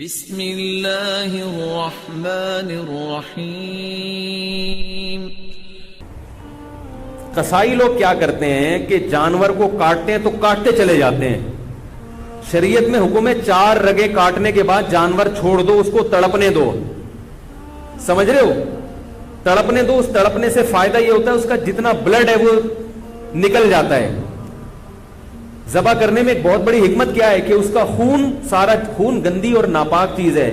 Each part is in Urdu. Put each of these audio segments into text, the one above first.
بسم اللہ الرحمن الرحیم۔ قصائی لوگ کیا کرتے ہیں کہ جانور کو کاٹتے ہیں تو کاٹتے چلے جاتے ہیں۔ شریعت میں حکم ہے 4 رگیں کاٹنے کے بعد جانور چھوڑ دو، اس کو تڑپنے دو۔ سمجھ رہے ہو؟ تڑپنے دو۔ اس تڑپنے سے فائدہ یہ ہوتا ہے اس کا جتنا بلڈ ہے وہ نکل جاتا ہے۔ ذبح کرنے میں ایک بہت بڑی حکمت کیا ہے کہ اس کا خون، سارا خون گندی اور ناپاک چیز ہے،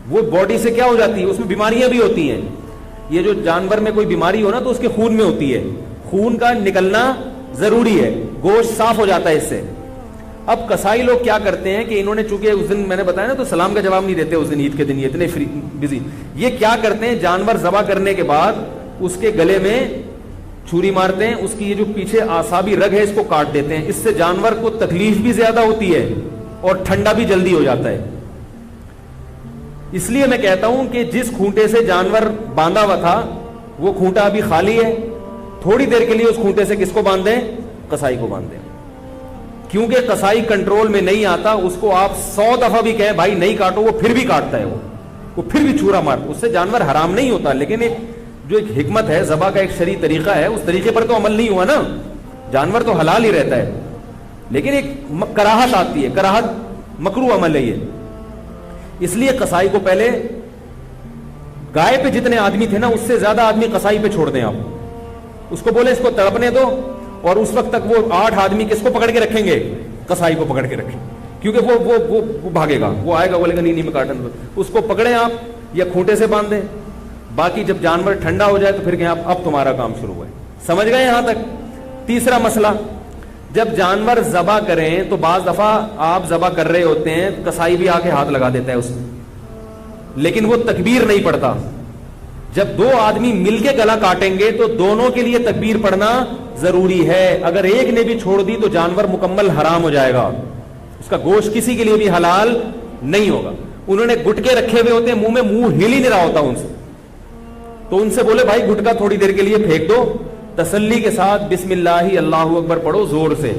وہ باڈی سے کیا ہو جاتی ہے، اس میں بیماریاں بھی ہوتی ہیں۔ یہ جو جانور میں کوئی بیماری ہو نا تو اس کے خون میں ہوتی ہے، خون کا نکلنا ضروری ہے، گوشت صاف ہو جاتا ہے اس سے۔ اب قصائی لوگ کیا کرتے ہیں کہ انہوں نے چونکہ اس دن میں نے بتایا نا تو سلام کا جواب نہیں دیتے اس دن، عید کے دن یہ اتنے بزی، یہ کیا کرتے ہیں جانور ذبح کرنے کے بعد اس کے گلے میں چھری مارتے ہیں، اس کی یہ جو پیچھے اعصابی رگ ہے اس کو کاٹ دیتے ہیں۔ اس سے جانور کو تکلیف بھی زیادہ ہوتی ہے اور ٹھنڈا بھی جلدی ہو جاتا ہے۔ اس لیے میں کہتا ہوں کہ جس کھونٹے سے جانور باندھا ہوا تھا وہ کھونٹا ابھی خالی ہے، تھوڑی دیر کے لیے اس کھونٹے سے کس کو باندھ دیں؟ قصائی کو باندھ دیں۔ کیونکہ قصائی کنٹرول میں نہیں آتا، اس کو آپ 100 دفعہ بھی کہیں بھائی نہیں کاٹو وہ پھر بھی کاٹتا ہے، وہ پھر بھی چھورا مار، اس سے جانور حرام نہیں ہوتا، لیکن ایک جو ایک حکمت ہے، ذبح کا ایک شرعی طریقہ ہے، اس طریقے پر تو عمل نہیں ہوا نا، جانور تو حلال ہی رہتا ہے، لیکن ایک کراہت آتی ہے، کراہت مکروہ عمل ہے یہ۔ اس لیے قصائی کو پہلے گائے پہ جتنے آدمی تھے نا اس سے زیادہ آدمی قصائی پہ چھوڑ دیں آپ، اس کو بولے اس کو تڑپنے دو، اور اس وقت تک وہ 8 آدمی کس کو پکڑ کے رکھیں گے؟ قصائی کو پکڑ کے رکھیں، کیونکہ وہ بھاگے گا، وہ آئے گا بولے گا نہیں میں کاٹن دو، اس کو پکڑیں آپ یا کھونٹے سے باندھ دیں۔ باقی جب جانور ٹھنڈا ہو جائے تو پھر کہیں آپ اب تمہارا کام شروع ہے۔ سمجھ گئے یہاں تک؟ تیسرا مسئلہ، جب جانور ذبح کریں تو بعض دفعہ آپ ذبح کر رہے ہوتے ہیں، قصائی بھی آ کے ہاتھ لگا دیتا ہے اس میں، لیکن وہ تکبیر نہیں پڑتا۔ جب 2 آدمی مل کے گلا کاٹیں گے تو دونوں کے لیے تکبیر پڑھنا ضروری ہے۔ اگر ایک نے بھی چھوڑ دی تو جانور مکمل حرام ہو جائے گا، اس کا گوشت کسی کے لیے بھی حلال نہیں ہوگا۔ انہوں نے گٹکے رکھے ہوئے ہوتے ہیں، منہ میں منہ ہل ہی نہیں رہا ہوتا ان سے، تو ان سے بولے بھائی گٹکا تھوڑی دیر کے لیے پھینک دو، تسلی کے ساتھ بسم اللہ اللہ اکبر پڑھو زور سے۔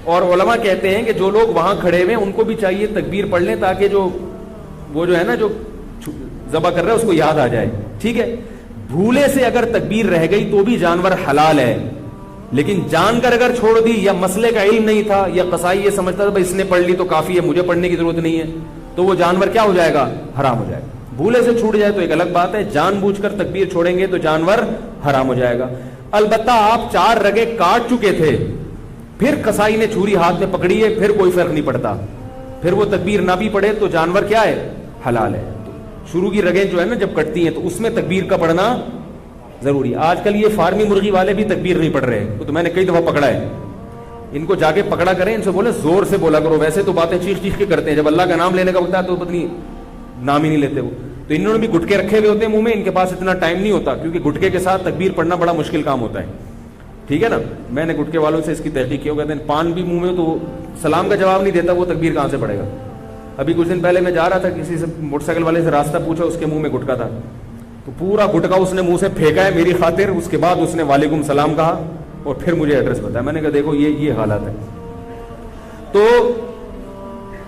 اور علماء کہتے ہیں کہ جو لوگ وہاں کھڑے ہوئے ان کو بھی چاہیے تکبیر پڑھ لیں تاکہ وہ جو ہے نا جو ذبح کر رہا ہے اس کو یاد آ جائے، ٹھیک ہے۔ بھولے سے اگر تکبیر رہ گئی تو بھی جانور حلال ہے، لیکن جان کر اگر چھوڑ دی یا مسئلے کا علم نہیں تھا یا قصائی یہ سمجھتا تھا بھائی اس نے پڑھ لی تو کافی ہے مجھے پڑھنے کی ضرورت نہیں ہے، تو وہ جانور کیا ہو جائے گا؟ حرام ہو جائے گا۔ بھولے سے چھوٹ جائے تو ایک الگ بات ہے، جان بوجھ کر تکبیر چھوڑیں گے تو جانور حرام ہو جائے گا۔ البتہ آپ 4 رگیں کاٹ چکے تھے، پھر قصائی نے چھری ہاتھ میں پکڑی ہے، پھر کوئی فرق نہیں پڑتا، پھر وہ تکبیر نہ بھی پڑے تو جانور کیا ہے؟ حلال ہے۔ تو شروع کی رگیں جو ہے نا جب کٹتی ہیں تو اس میں تکبیر کا پڑھنا ضروری۔ آج کل یہ فارمی مرغی والے بھی تکبیر نہیں پڑھ رہے، تو میں نے کئی دفعہ پکڑا ہے، ان کو جا کے پکڑا کریں، ان سے بولے زور سے بولا کرو، ویسے تو باتیں چیخ چیخ کے کرتے ہیں، جب اللہ کا نام لینے کا وقت ہے تو پتہ نہیں نام ہی نہیں لیتے وہ۔ تو انہوں نے بھی گٹکے رکھے ہوئے ہوتے ہیں منہ میں، ان کے پاس اتنا ٹائم نہیں ہوتا کیونکہ گٹکے کے ساتھ تکبیر پڑھنا بڑا مشکل کام ہوتا ہے، ٹھیک ہے نا۔ میں نے گٹکے والوں سے اس کی تحقیق کی، وہ کہتے ہیں پان بھی منہ میں تو سلام کا جواب نہیں دیتا، وہ تکبیر کہاں سے پڑے گا؟ ابھی کچھ دن پہلے میں جا رہا تھا، کسی سے موٹر سائیکل والے سے راستہ پوچھا، اس کے منہ میں گٹکا تھا، تو پورا گٹکا اس نے منہ سے پھینکا ہے میری خاطر، اس کے بعد اس نے وعلیکم السلام کہا اور پھر مجھے ایڈریس بتایا۔ میں نے کہا دیکھو یہ حالت ہے، تو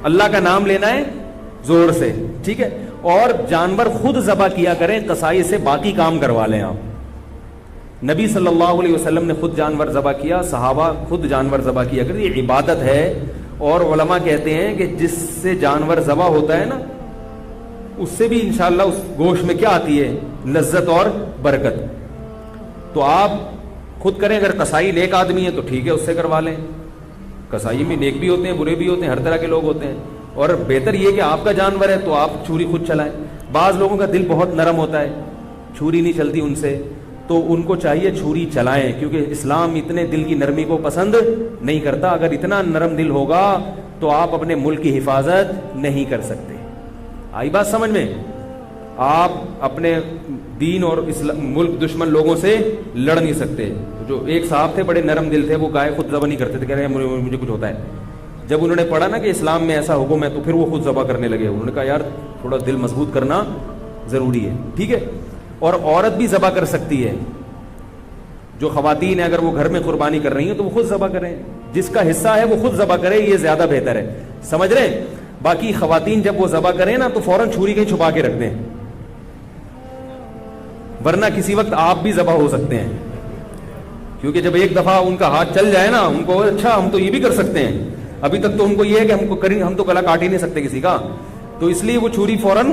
اللہ کا نام لینا ہے زور سے، ٹھیک ہے۔ اور جانور خود ذبح کیا کریں، قصائی سے باقی کام کروا لیں آپ۔ نبی صلی اللہ علیہ وسلم نے خود جانور ذبح کیا، صحابہ خود جانور ذبح کیا کریں، یہ عبادت ہے۔ اور علماء کہتے ہیں کہ جس سے جانور ذبح ہوتا ہے نا اس سے بھی انشاءاللہ اس گوشت میں کیا آتی ہے؟ لذت اور برکت۔ تو آپ خود کریں، اگر قصائی نیک آدمی ہے تو ٹھیک ہے اس سے کروا لیں، قصائی میں نیک بھی ہوتے ہیں برے بھی ہوتے ہیں، ہر طرح کے لوگ ہوتے ہیں، اور بہتر یہ کہ آپ کا جانور ہے تو آپ چھری خود چلائیں۔ بعض لوگوں کا دل بہت نرم ہوتا ہے، چھری نہیں چلتی ان سے، تو ان کو چاہیے چھری چلائیں، کیونکہ اسلام اتنے دل کی نرمی کو پسند نہیں کرتا۔ اگر اتنا نرم دل ہوگا تو آپ اپنے ملک کی حفاظت نہیں کر سکتے۔ آئی بات سمجھ میں؟ آپ اپنے دین اور ملک دشمن لوگوں سے لڑ نہیں سکتے۔ جو ایک صاحب تھے بڑے نرم دل تھے، وہ گائے خود ذبح نہیں کرتے تھے، کہہ رہے ہیں مجھے کچھ ہوتا ہے۔ جب انہوں نے پڑھا نا کہ اسلام میں ایسا حکم ہے تو پھر وہ خود ذبح کرنے لگے۔ انہوں نے کہا یار تھوڑا دل مضبوط کرنا ضروری ہے، ٹھیک ہے۔ اور عورت بھی ذبح کر سکتی ہے، جو خواتین ہیں اگر وہ گھر میں قربانی کر رہی ہیں تو وہ خود ذبح کریں، جس کا حصہ ہے وہ خود ذبح کرے، یہ زیادہ بہتر ہے، سمجھ رہے ہیں؟ باقی خواتین جب وہ ذبح کریں نا تو فوراً چھری کہیں چھپا کے رکھ دیں، ورنہ کسی وقت آپ بھی ذبح ہو سکتے ہیں. کیونکہ جب ایک دفعہ ان کا ہاتھ چل جائے نا، ان کو اچھا ہم تو یہ بھی کر سکتے ہیں، ابھی تک تو ان کو یہ ہے کہ ہم تو گلا کاٹ ہی نہیں سکتے کسی کا، تو اس لیے وہ چھری فوراً